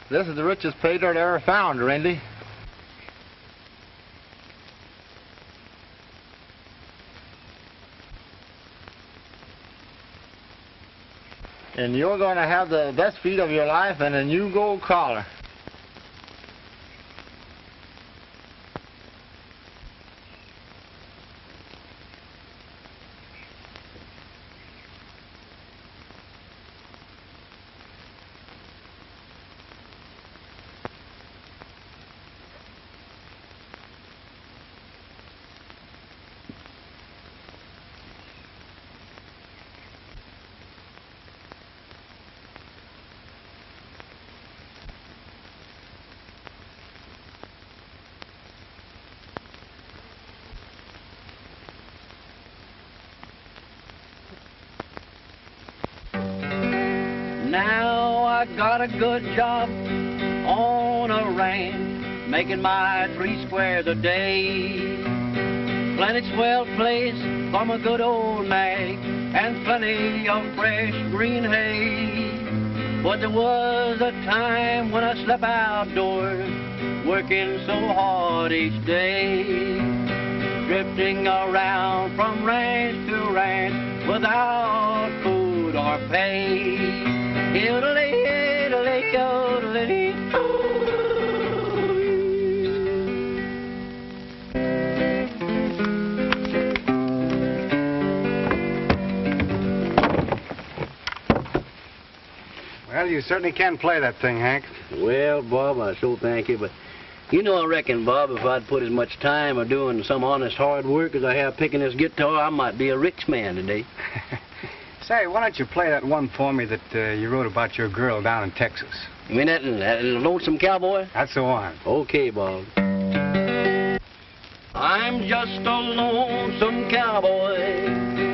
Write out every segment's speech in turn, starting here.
This is the richest pay dirt I ever found, Randy. And you're going to have the best feed of your life and a new gold collar. Now I got a good job on a ranch, making my 3 squares a day. Plenty swell place from a good old nag, and plenty of fresh green hay. But there was a time when I slept outdoors, working so hard each day, drifting around from ranch to ranch without food or pay. Well, you certainly can play that thing, Hank. Well, Bob, I so thank you, but you know, I reckon, Bob, if I'd put as much time of doing some honest hard work as I have picking this guitar, I might be a rich man today. Say, why don't you play that one for me that you wrote about your girl down in Texas? You mean that lonesome cowboy? That's the one. Okay, Bob. I'm just a lonesome cowboy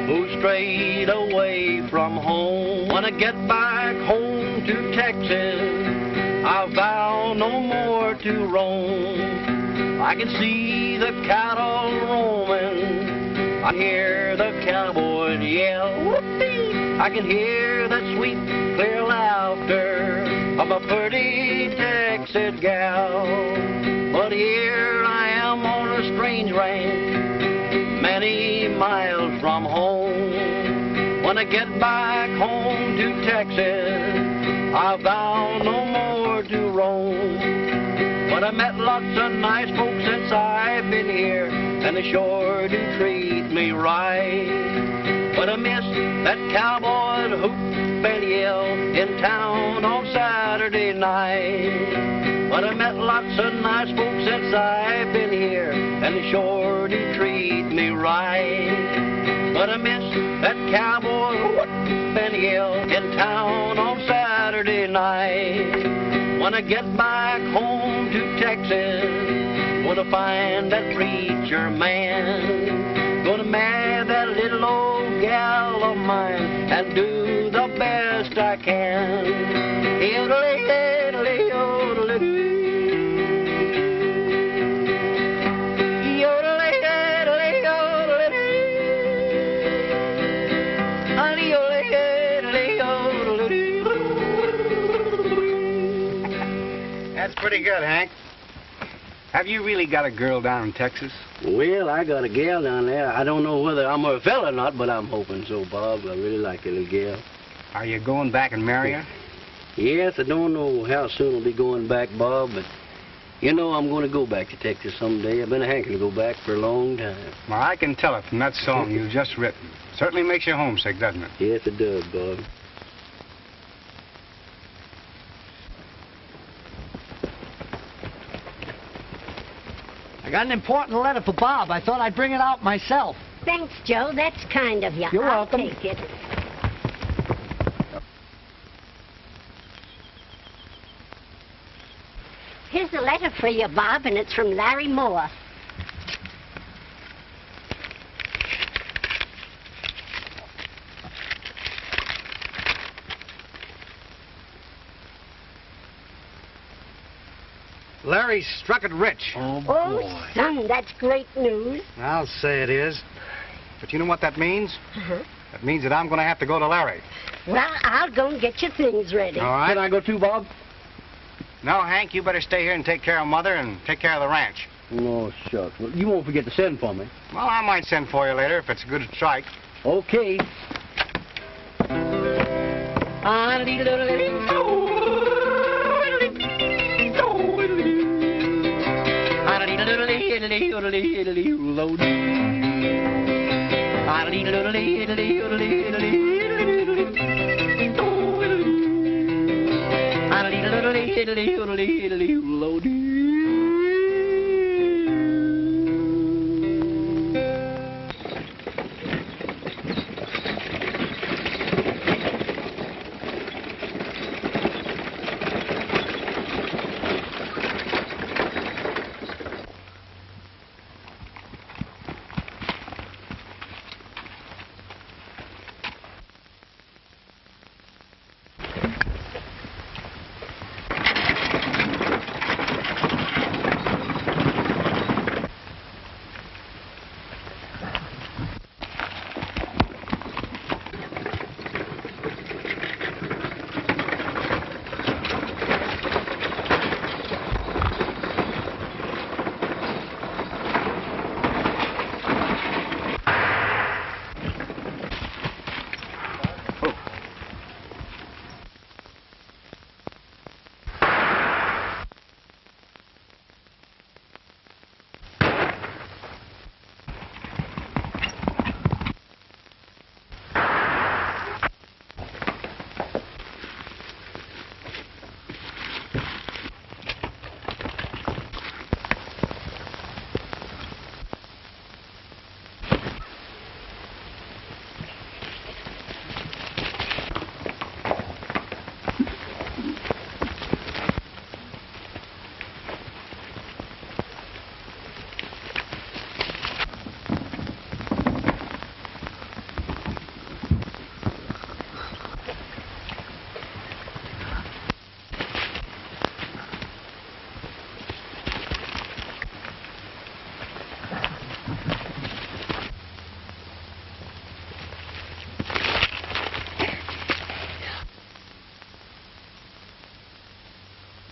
who strayed away from home. When I get back home to Texas, I vow no more to roam. I can see the cattle roaming, I hear the cowboys yell, whoopee! I can hear that sweet, clear laughter of a pretty Texas gal. But here I am on a strange ranch, many miles from home. When I get back home to Texas, I vow no more to roam. But I met lots of nice folks since I've been here, and they sure do treat me right. But I miss that cowboy hoop and yell in town on Saturday night. But I met lots of nice folks since I've been here, and they sure do treat me right. But I miss that cowboy whoop and yell in town on Saturday night. When I get back home to Texas, gonna find that preacher man, gonna marry that little old gal of mine and do the best I can. That's pretty good, Hank. Have you really got a girl down in Texas? Well, I got a gal down there. I don't know whether I'm her fella or not, but I'm hoping so, Bob. I really like the little gal. Are you going back and marry her? Yes, I don't know how soon I'll be going back, Bob, but you know I'm going to go back to Texas someday. I've been a hankering to go back for a long time. Well, I can tell it from that song you've just written. Certainly makes you homesick, doesn't it? Yes, it does, Bob. I got an important letter for Bob. I thought I'd bring it out myself. Thanks, Joe. That's kind of you. You're welcome. I'll take it. Here's a letter for you, Bob, and it's from Larry Moore. Larry struck it rich. Oh, boy. Oh, son, that's great news. I'll say it is. But you know what that means? Uh-huh. That means that I'm going to have to go to Larry. Well, I'll go and get your things ready. All right. Can I go too, Bob? No, Hank, you better stay here and take care of Mother and take care of the ranch. Oh, shucks. Well, you won't forget to send for me. Well, I might send for you later if it's a good strike. Okay.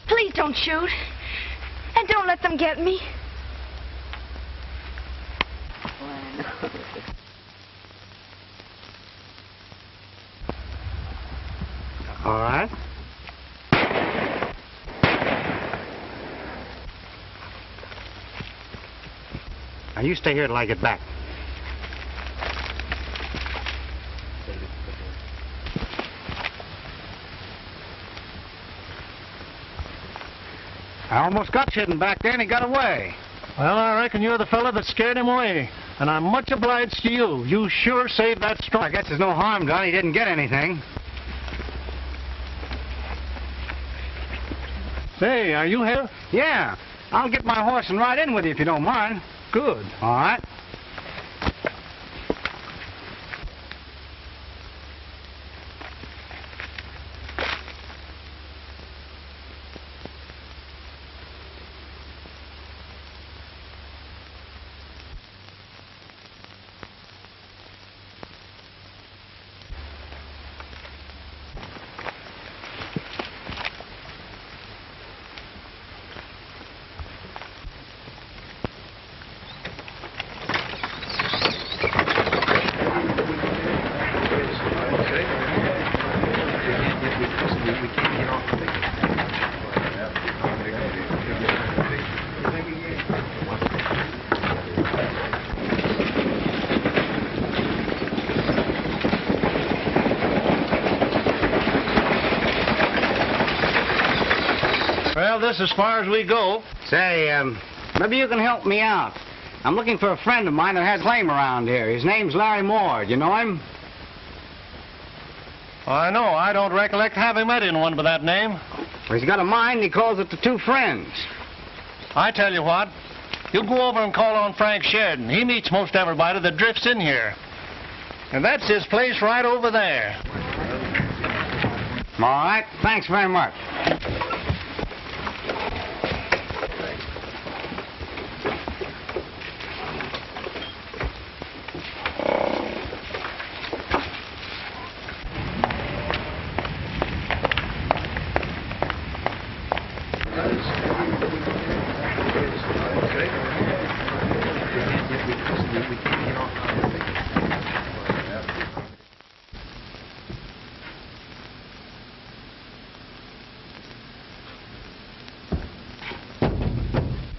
Please don't shoot. And don't let them get me. All right. Now, you stay here till I get back. I almost got Shedden back there and he got away. Well, I reckon you're the fella that scared him away. And I'm much obliged to you. You sure saved that strong. I guess there's no harm done. He didn't get anything. Say, are you here? Yeah. I'll get my horse and ride in with you if you don't mind. Good. All right. Well, this is as far as we go. Say, maybe you can help me out. I'm looking for a friend of mine that has claim around here. His name's Larry Moore. You know him? I know. I don't recollect having met anyone by that name. Well, he's got a mine and he calls it the Two Friends. I tell you what. You go over and call on Frank Sheridan. He meets most everybody that drifts in here. And that's his place right over there. All right. Thanks very much.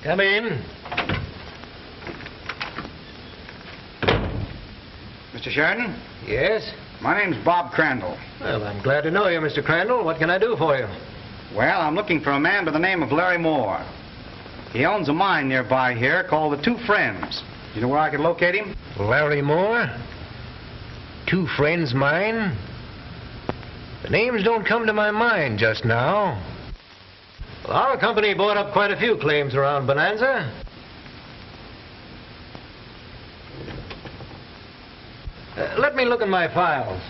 Come in. Mr. Sheridan? Yes? My name's Bob Crandall. Well, I'm glad to know you, Mr. Crandall. What can I do for you? Well, I'm looking for a man by the name of Larry Moore. He owns a mine nearby here called the Two Friends. You know where I could locate him? Larry Moore? Two Friends mine? The names don't come to my mind just now. Well, our company bought up quite a few claims around Bonanza. Let me look in my files.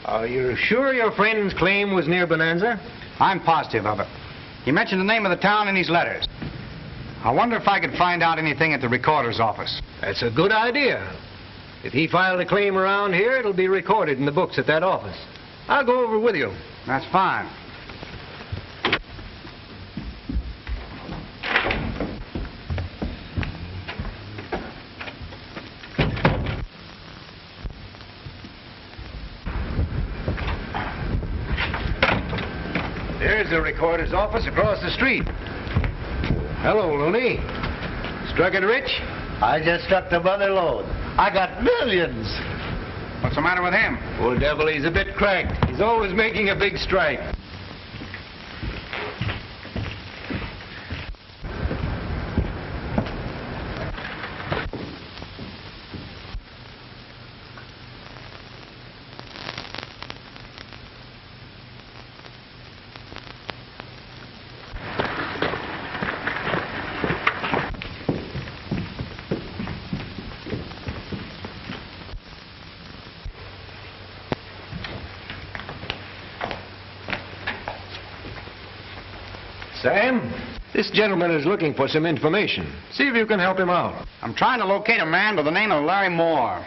Are you sure your friend's claim was near Bonanza? I'm positive of it. He mentioned the name of the town in his letters. I wonder if I could find out anything at the recorder's office. That's a good idea. If he filed a claim around here, it'll be recorded in the books at that office. I'll go over with you. That's fine. There's the recorder's office across the street. Hello, Looney. Struck it rich? I just struck the mother load. I got millions. What's the matter with him? Old devil, he's a bit cracked. He's always making a big strike. Sam, this gentleman is looking for some information. See if you can help him out. I'm trying to locate a man by the name of Larry Moore.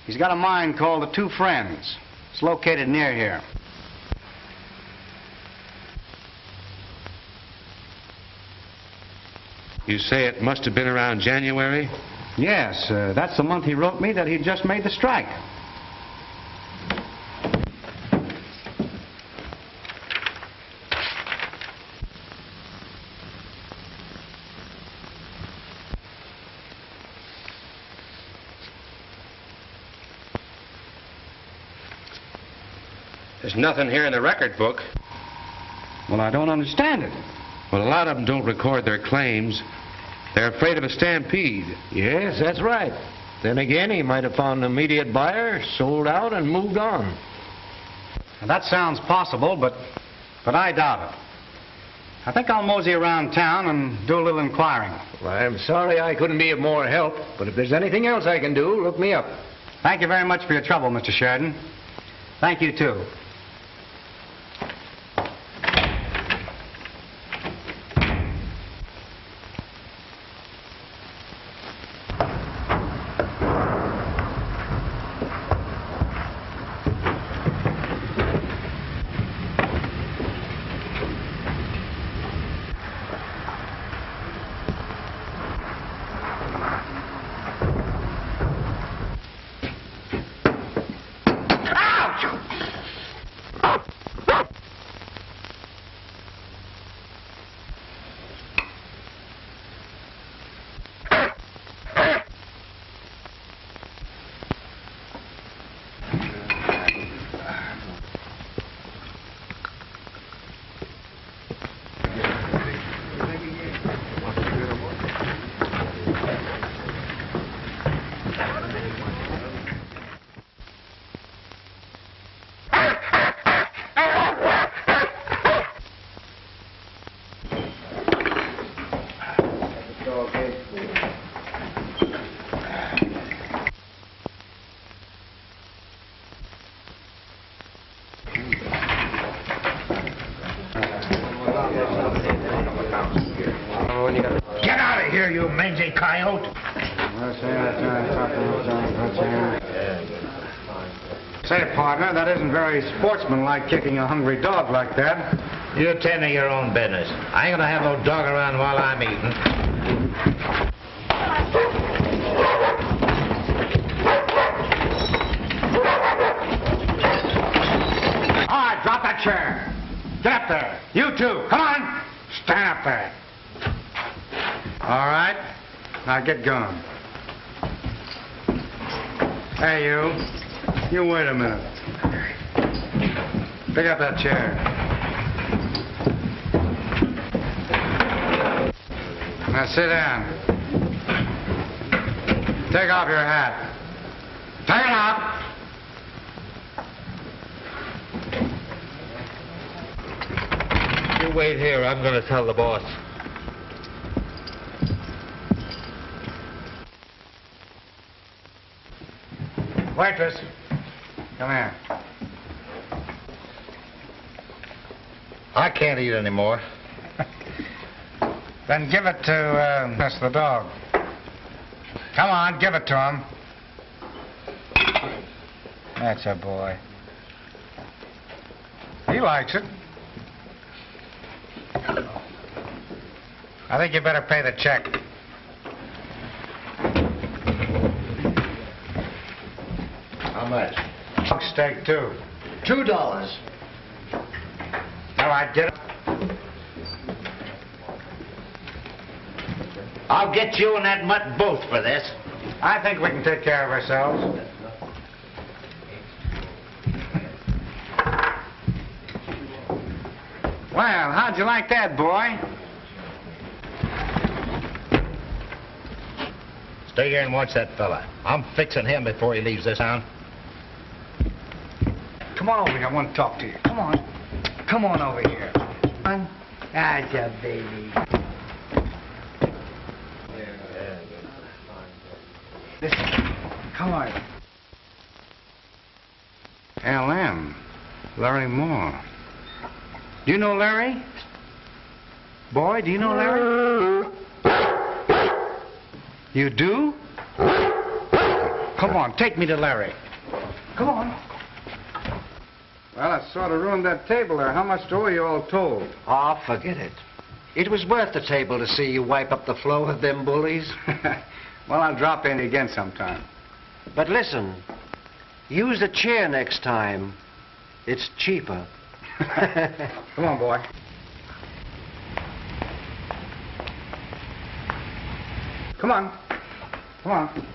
He's got a mine called the Two Friends. It's located near here. You say it must have been around January? Yes, that's the month he wrote me that he'd just made the strike. There's nothing here in the record book. Well, I don't understand it. Well, a lot of them don't record their claims. They're afraid of a stampede. Yes, that's right. Then again, he might have found an immediate buyer, sold out, and moved on. Now, that sounds possible, but I doubt it. I think I'll mosey around town and do a little inquiring. Well, I'm sorry I couldn't be of more help, but if there's anything else I can do, look me up. Thank you very much for your trouble, Mr. Sheridan. Thank you, too. Get out of here, you mangy coyote! Say, partner, that isn't very sportsmanlike kicking a hungry dog like that. You attend to your own business. I ain't gonna have no dog around while I'm eating. All right, drop that chair. Get up there. You too. Come on. Stand up there. All right. Now get going. Hey, you. You wait a minute. Pick up that chair. Now sit down. Take off your hat. Take it off. You wait here. I'm gonna tell the boss. Waitress, come here. I can't eat anymore. Then give it to that's the dog. Come on, give it to him. That's a boy. He likes it. I think you better pay the check. How much? Dog steak, too. $2. All right, get it. I'll get you and that mutt both for this. I think we can take care of ourselves. Well, how'd you like that, boy? Stay here and watch that fella. I'm fixing him before he leaves this town. Come on over here. I want to talk to you. Come on. Come on over here. Come on. That's a baby. Listen. Come on. L.M. Larry Moore. Do you know Larry? Boy, do you know Larry? You do? Come on, take me to Larry. Come on. Well, I sort of ruined that table there. How much do you all told? Oh, forget it. It was worth the table to see you wipe up the flow of them bullies. Well, I'll drop in again sometime. But listen, use a chair next time. It's cheaper. Come on, boy. Come on. Come on.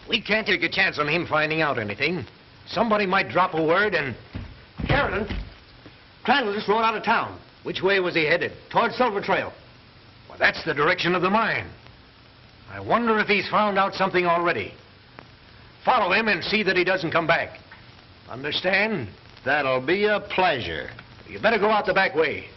We can't take a chance on him finding out anything. Somebody might drop a word and... Sheridan, Crandall just rode out of town. Which way was he headed? Toward Silver Trail. Well, that's the direction of the mine. I wonder if he's found out something already. Follow him and see that he doesn't come back. Understand? That'll be a pleasure. You better go out the back way.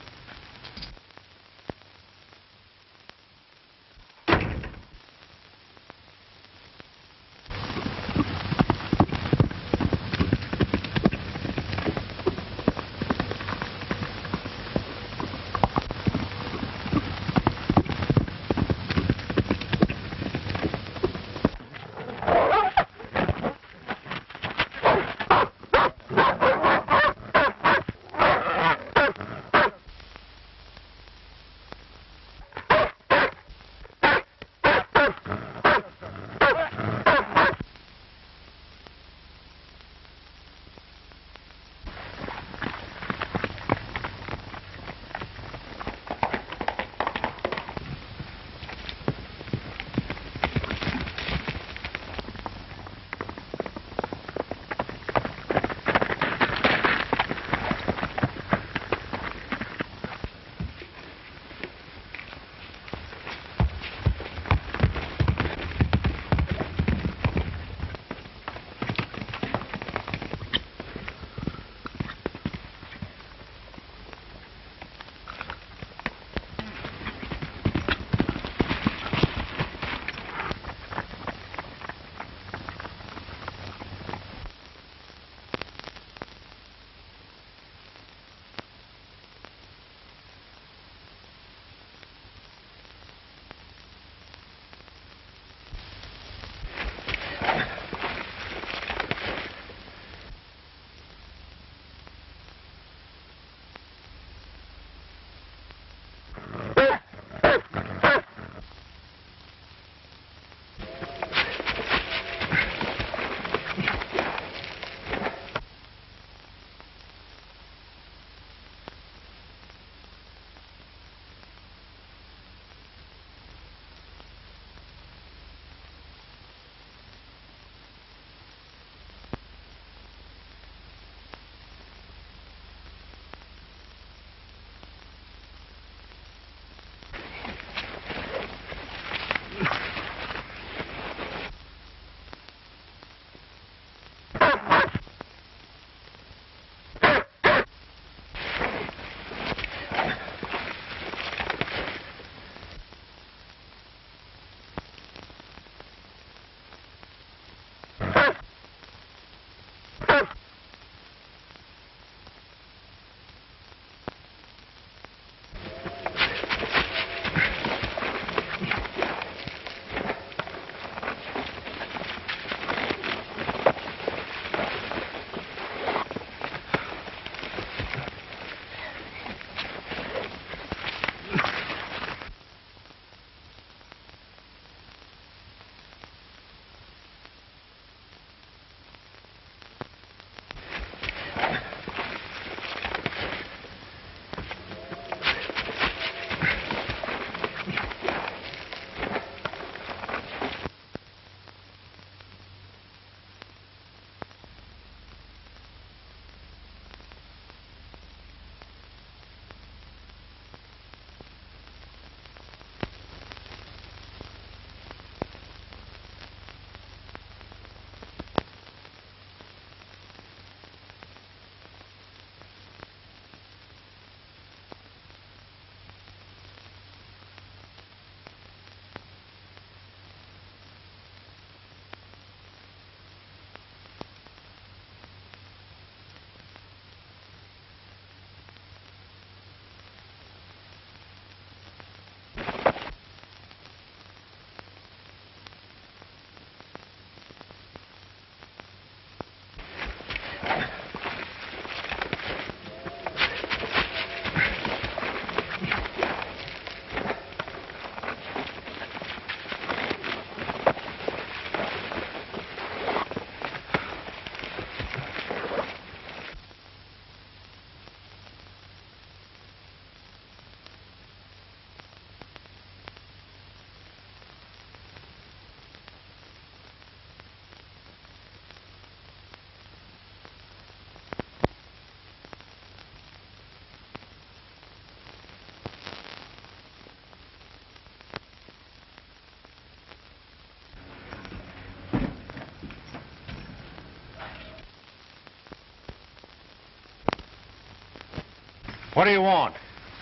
What do you want?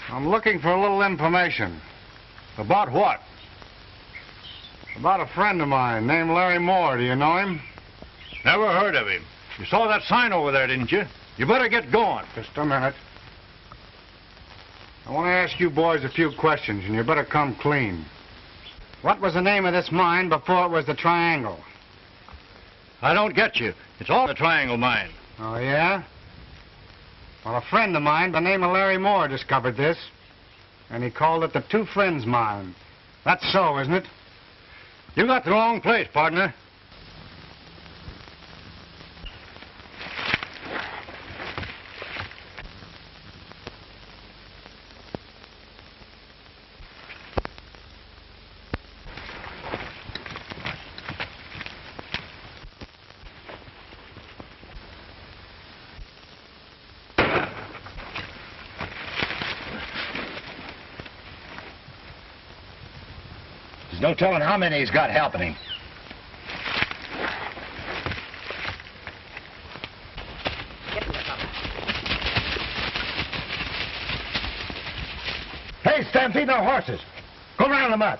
I'm looking for a little information. About what? About a friend of mine named Larry Moore. Do you know him? Never heard of him. You saw that sign over there, didn't you? You better get going. Just a minute. I want to ask you boys a few questions, and you better come clean. What was the name of this mine before it was the Triangle? I don't get you. It's all the Triangle Mine. Oh, yeah? Well, a friend of mine by the name of Larry Moore discovered this, and he called it the Two Friends Mine. That's so, isn't it? You got the wrong place, partner. There's no telling how many he's got helping him. Hey, stampede our horses. Go round them up.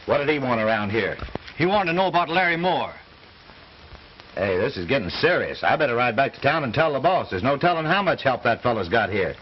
What did he want around here? He wanted to know about Larry Moore. Hey, this is getting serious. I better ride back to town and tell the boss. There's no telling how much help that fella's got here.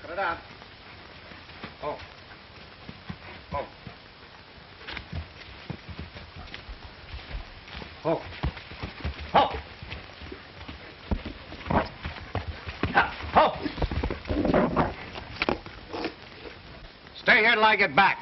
Put it on. Oh. Oh. Oh. Oh. Oh. Stay here till I get back.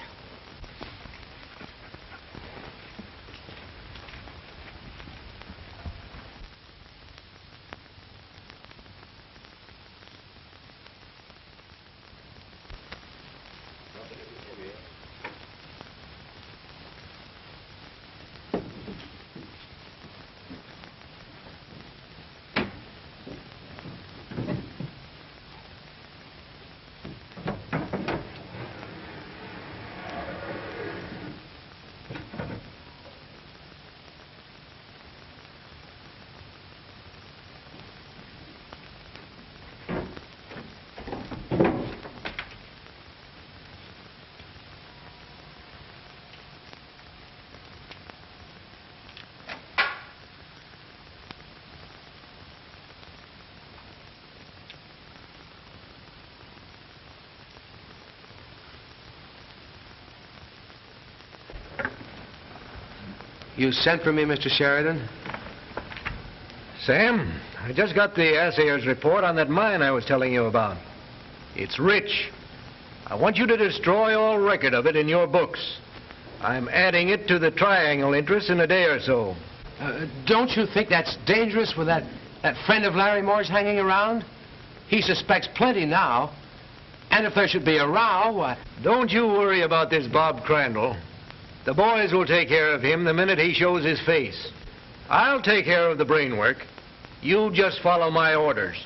You sent for me, Mr. Sheridan? Sam, I just got the assayer's report on that mine I was telling you about. It's rich. I want you to destroy all record of it in your books. I'm adding it to the triangle interest in a day or so. Don't you think that's dangerous with that friend of Larry Moore's hanging around? He suspects plenty now. And if there should be a row, why... Don't you worry about this Bob Crandall. The boys will take care of him the minute he shows his face. I'll take care of the brain work. You just follow my orders.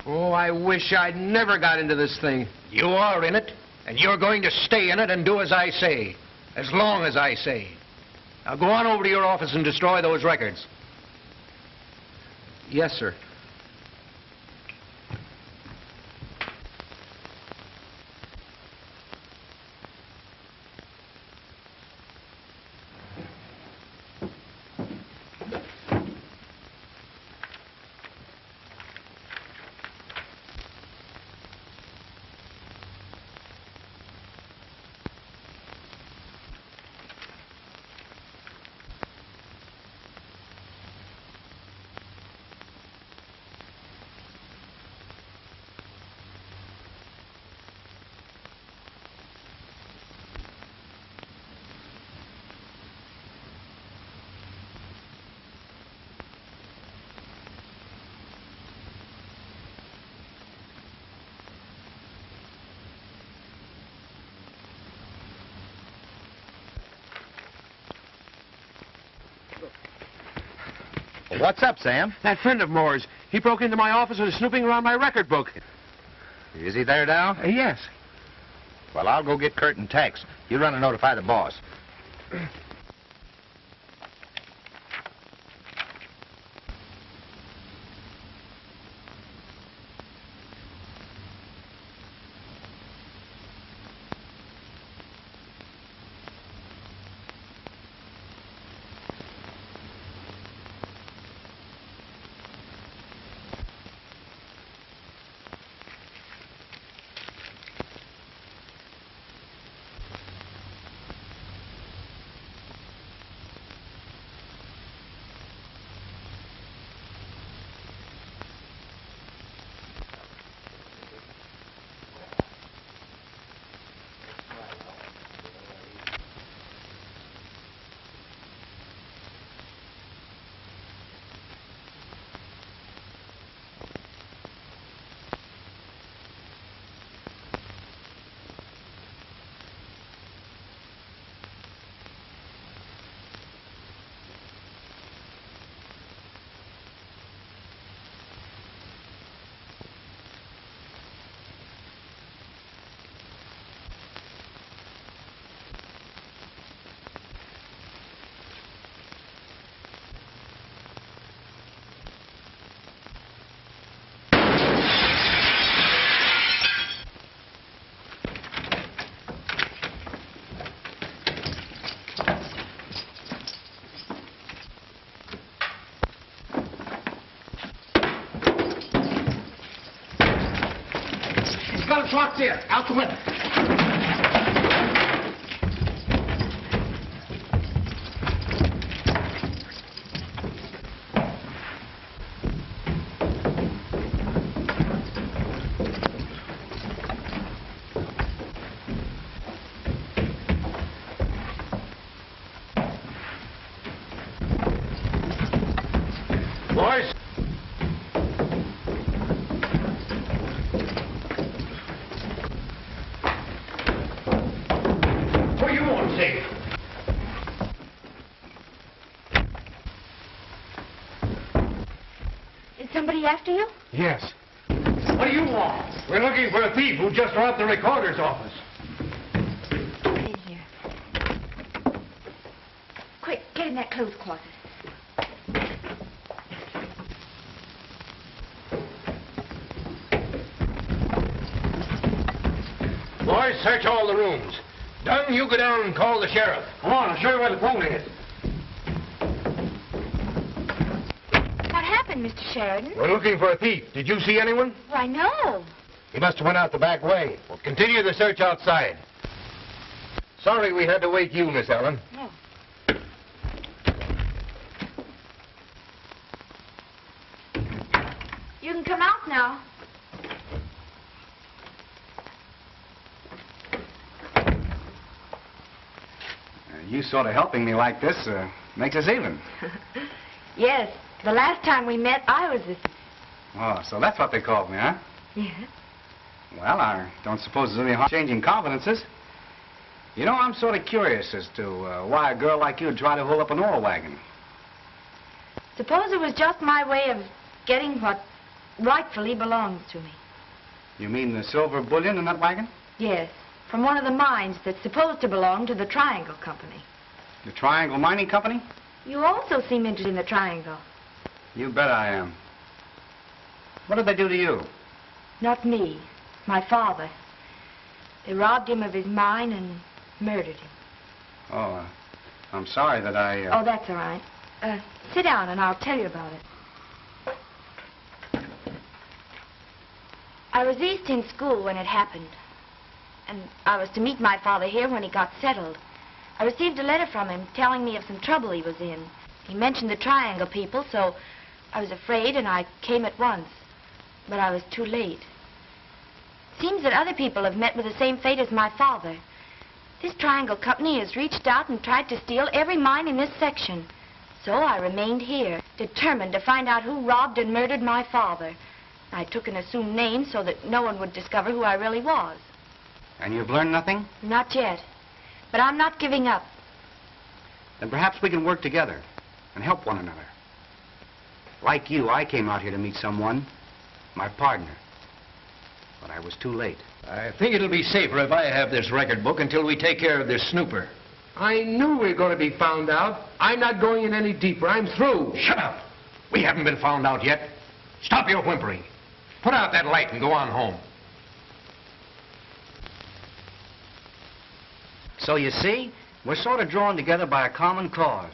Oh, I wish I'd never got into this thing. You are in it, and you're going to stay in it and do as I say, as long as I say. Now go on over to your office and destroy those records. Yes, sir. What's up, Sam? That friend of Moore's, he broke into my office and is snooping around my record book. Is he there now? Yes. Well, I'll go get Kurt and Tex. You run and notify the boss. It's locked here. Out the window. Boys. What do you want, Zig? Is somebody after you? Yes. What do you want? We're looking for a thief who just robbed the recorder's office. Right here. Quick, get in that clothes closet. boys, search all the rooms. Dunn, you go down and call the sheriff. Come on, I'll show you where the phone is. What happened, Mr. Sheridan? We're looking for a thief. Did you see anyone? Why, no. He must have went out the back way. We'll continue the search outside. Sorry we had to wake you, Miss Ellen. No. You can come out now. You sort of helping me like this makes us even. Yes. The last time we met, I was this. Oh, so that's what they called me, huh? Yes. Well, I don't suppose there's any harm changing confidences. You know, I'm sort of curious as to why a girl like you would try to hold up an oil wagon. Suppose it was just my way of getting what rightfully belongs to me. You mean the silver bullion in that wagon? Yes. From one of the mines that's supposed to belong to the Triangle Company. The Triangle Mining Company? You also seem interested in the Triangle. You bet I am. What did they do to you? Not me. My father. They robbed him of his mine and murdered him. Oh, I'm sorry that I... Oh, that's all right. Sit down and I'll tell you about it. I was East in school when it happened. And I was to meet my father here when he got settled. I received a letter from him telling me of some trouble he was in. He mentioned the Triangle people, so I was afraid and I came at once. But I was too late. Seems that other people have met with the same fate as my father. This Triangle Company has reached out and tried to steal every mine in this section. So I remained here, determined to find out who robbed and murdered my father. I took an assumed name so that no one would discover who I really was. And you've learned nothing? Not yet. But I'm not giving up. Then perhaps we can work together and help one another. Like you, I came out here to meet someone, my partner. But I was too late. I think it'll be safer if I have this record book until we take care of this snooper. I knew we were going to be found out. I'm not going in any deeper. I'm through. Shut up. We haven't been found out yet. Stop your whimpering. Put out that light and go on home. So you see, we're sort of drawn together by a common cause.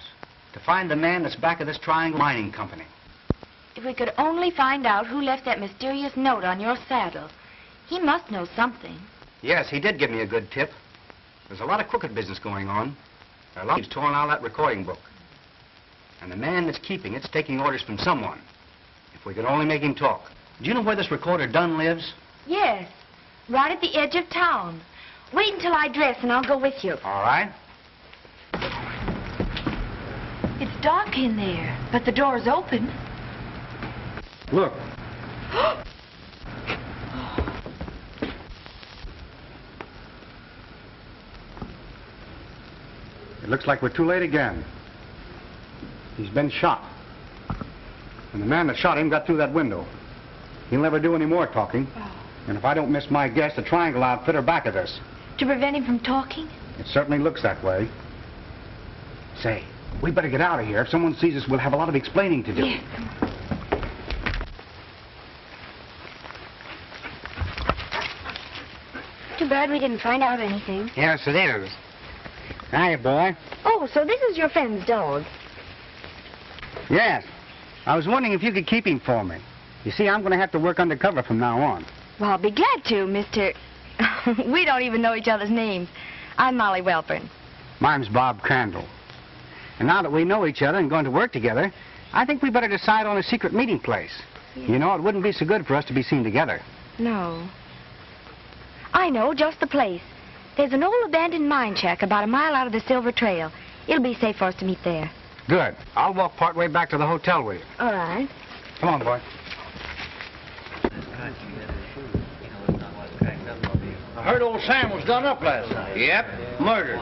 To find the man that's back of this Triangle Mining Company. If we could only find out who left that mysterious note on your saddle. He must know something. Yes, he did give me a good tip. There's a lot of crooked business going on. A lot of he's torn out that recording book. And the man that's keeping it's taking orders from someone. If we could only make him talk. Do you know where this recorder Dunn lives? Yes, right at the edge of town. Wait until I dress and I'll go with you. All right. It's dark in there, but the door's open. Look. It looks like we're too late again. He's been shot. And the man that shot him got through that window. He'll never do any more talking. And if I don't miss my guess, the Triangle outfit are back of this. To prevent him from talking? It certainly looks that way. Say, we better get out of here. If someone sees us, we'll have a lot of explaining to do. Yes. Too bad we didn't find out anything. Yes, it is. Hiya, boy. Oh, so this is your friend's dog. Yes. I was wondering if you could keep him for me. You see, I'm going to have to work undercover from now on. Well, I'll be glad to, Mr. We don't even know each other's names. I'm Molly Welburn. Mine's Bob Crandall. And now that we know each other and going to work together, I think we better decide on a secret meeting place. Yes. You know, it wouldn't be so good for us to be seen together. No. I know just the place. There's an old abandoned mine shack about a mile out of the Silver Trail. It'll be safe for us to meet there. Good. I'll walk part way back to the hotel with you. All right. Come on, boy. I heard old Sam was done up last night. Yep, murdered.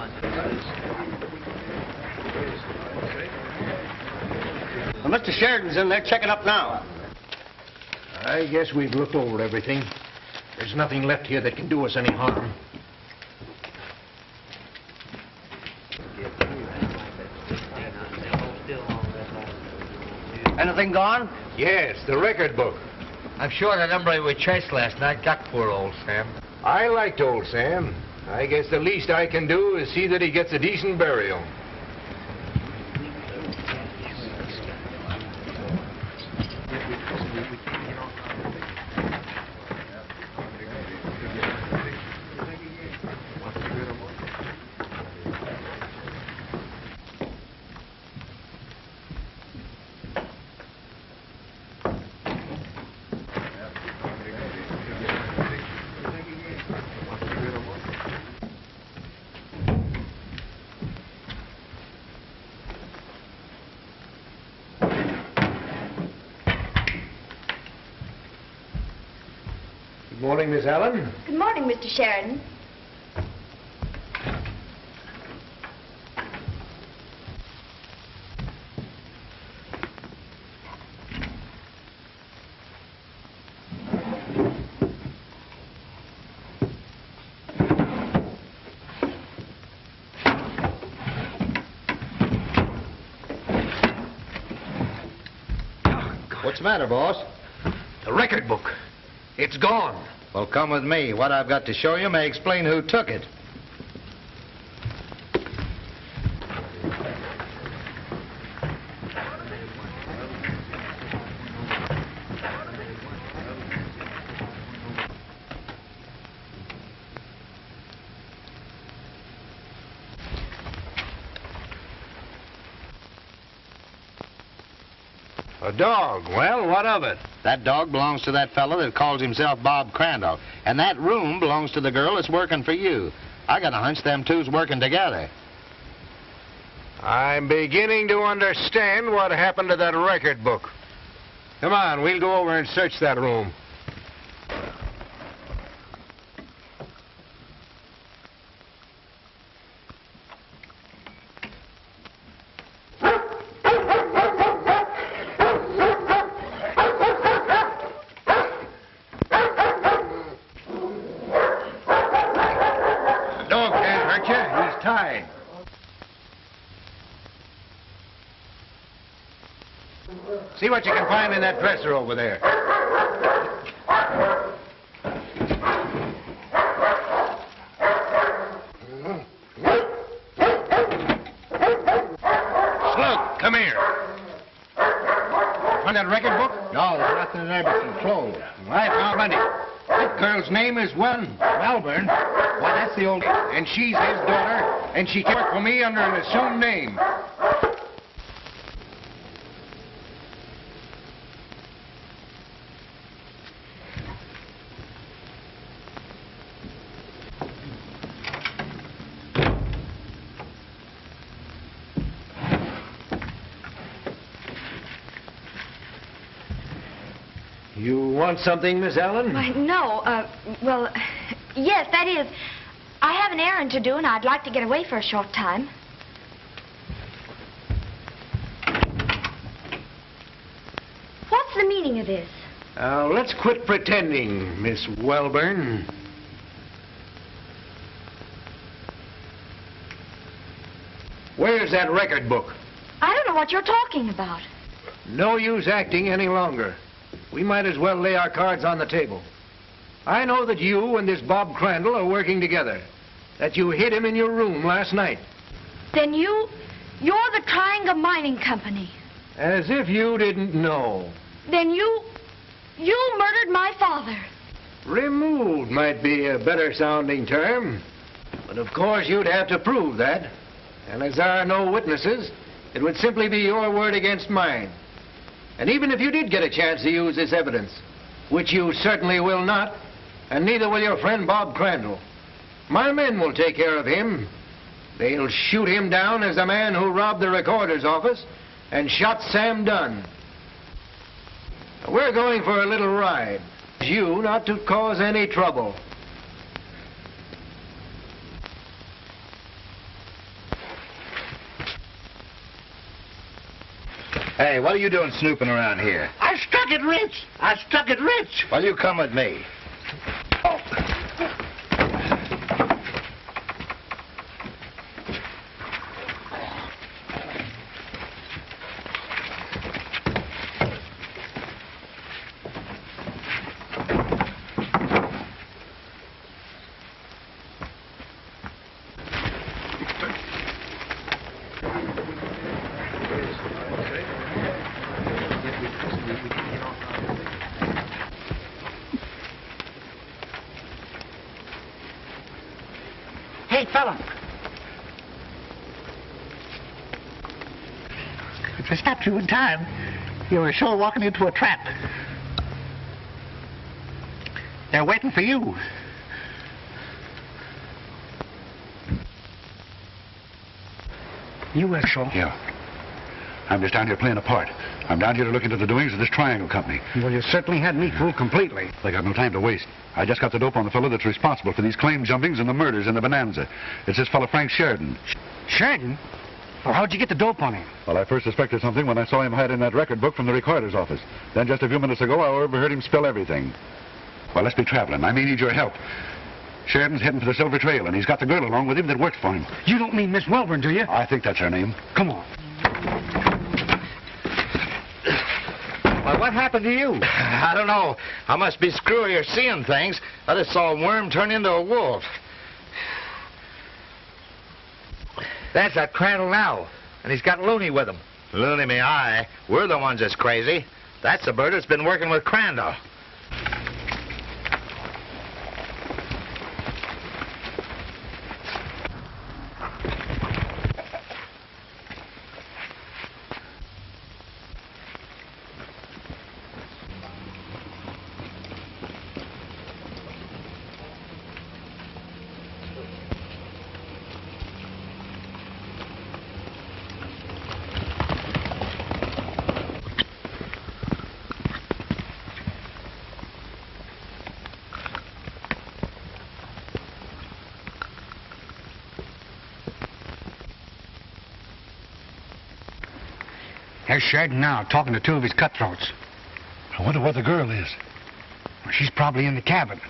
Well, Mr. Sheridan's in there checking up now. I guess we've looked over everything. There's nothing left here that can do us any harm. Anything gone? Yes, the record book. I'm sure that hombre we chased last night got poor old Sam. I liked old Sam. I guess the least I can do is see that he gets a decent burial. Good morning, Miss Allen. Good morning, Mr. Sheridan. What's the matter, boss? The record book. It's gone. Well, come with me. What I've got to show you may explain who took it. A dog. Well, what of it? That dog belongs to that fellow that calls himself Bob Crandall. And that room belongs to the girl that's working for you. I got a hunch them two's working together. I'm beginning to understand what happened to that record book. Come on, we'll go over and search that room. See what you can find in that dresser over there. Slug, come here. Find that record book? No, there's nothing in there but some clothes. I found plenty. That girl's name is Welburn. Why, that's the old... And she's his daughter, and she worked for me under an assumed name. You want something, Miss Allen? Why, no, well, yes, that is, I have an errand to do, and I'd like to get away for a short time. What's the meaning of this? Let's quit pretending, Miss Welburn. Where's that record book? I don't know what you're talking about. No use acting any longer. We might as well lay our cards on the table. I know that you and this Bob Crandall are working together. That you hid him in your room last night. Then you're the Triangle Mining Company. As if you didn't know. Then you murdered my father. Removed might be a better sounding term. But of course you'd have to prove that. And as there are no witnesses, it would simply be your word against mine. And even if you did get a chance to use this evidence, which you certainly will not, and neither will your friend Bob Crandall, my men will take care of him. They'll shoot him down as the man who robbed the recorder's office and shot Sam Dunn. We're going for a little ride. You not to cause any trouble. Hey, what are you doing snooping around here? I struck it rich. Well, you come with me. Hey, fella. If I stopped you in time, you were sure walking into a trap. They're waiting for you. You were sure? Yeah. I'm just down here playing a part. I'm down here to look into the doings of this Triangle Company. Well, you certainly had me fooled completely. They got no time to waste. I just got the dope on the fellow that's responsible for these claim jumpings and the murders in the Bonanza. It's this fellow Frank Sheridan. Sheridan? Well, how'd you get the dope on him? Well, I first suspected something when I saw him hide in that record book from the recorder's office. Then just a few minutes ago, I overheard him spill everything. Well, let's be traveling. I may need your help. Sheridan's heading for the Silver Trail, and he's got the girl along with him that worked for him. You don't mean Miss Welborn, do you? I think that's her name. Come on. Well, what happened to you? I don't know. I must be screwy or seeing things. I just saw a worm turn into a wolf. There's that Crandall now, and he's got Looney with him. Looney me eye. We're the ones that's crazy. That's the bird that's been working with Crandall. There's Sheridan now, talking to two of his cutthroats. I wonder where the girl is. Well, she's probably in the cabin.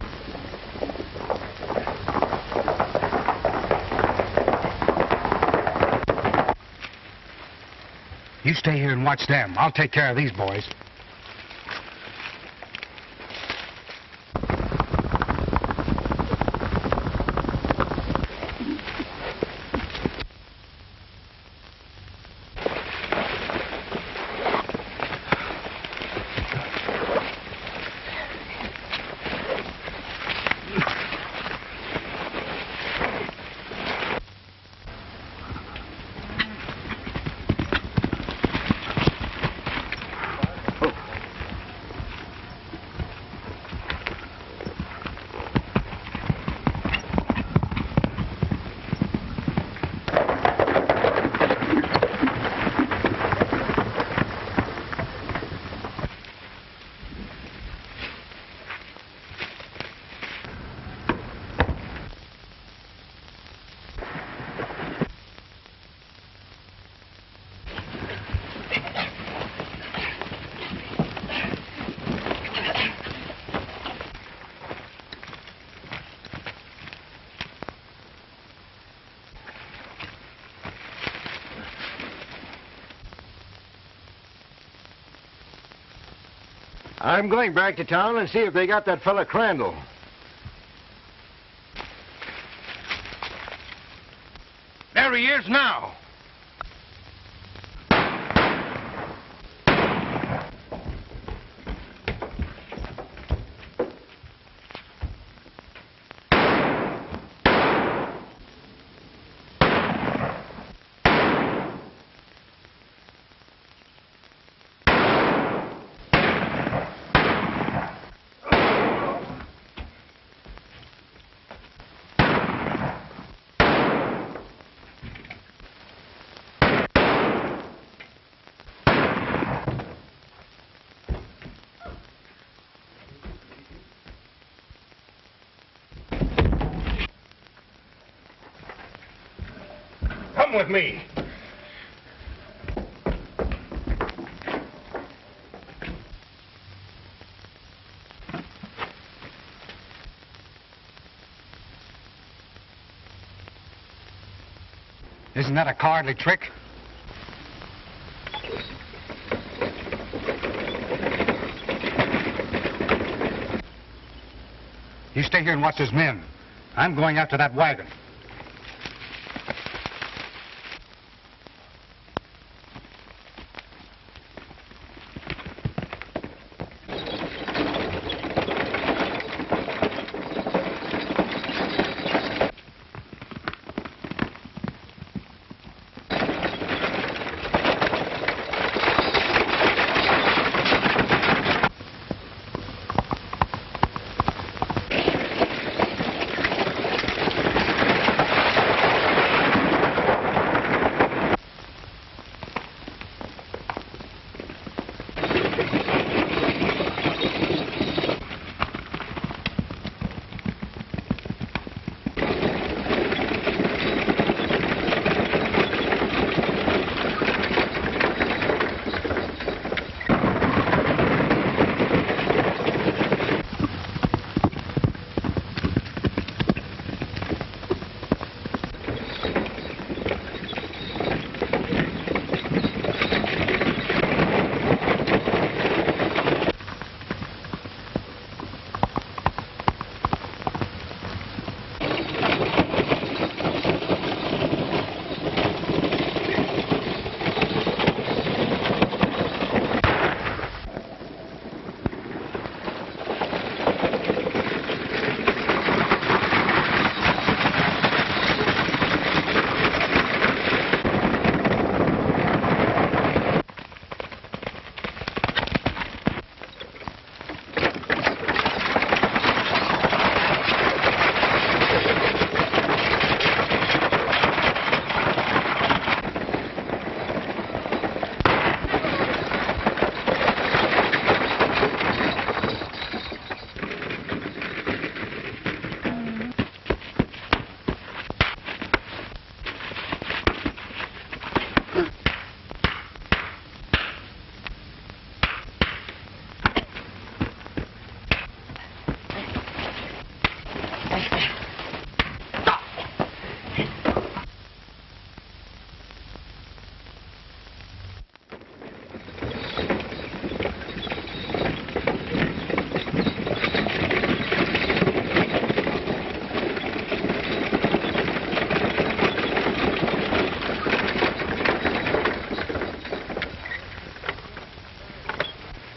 You stay here and watch them. I'll take care of these boys. I'm going back to town and see if they got that fella Crandall. There he is now. Come with me. Isn't that a cowardly trick? You stay here and watch those men. I'm going after that wagon.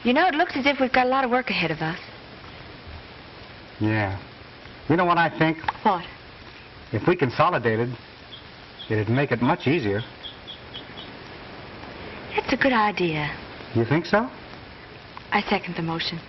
You know, it looks as if we've got a lot of work ahead of us. Yeah. You know what I think? What? If we consolidated, it'd make it much easier. That's a good idea. You think so? I second the motion.